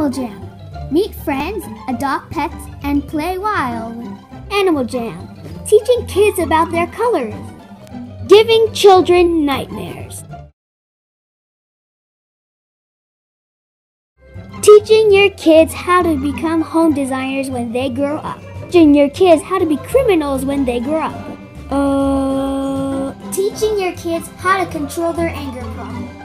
Animal Jam. Meet friends, adopt pets, and play wild. Animal Jam. Teaching kids about their colors. Giving children nightmares. Teaching your kids how to become home designers when they grow up. Teaching your kids how to be criminals when they grow up. Teaching your kids how to control their anger problem.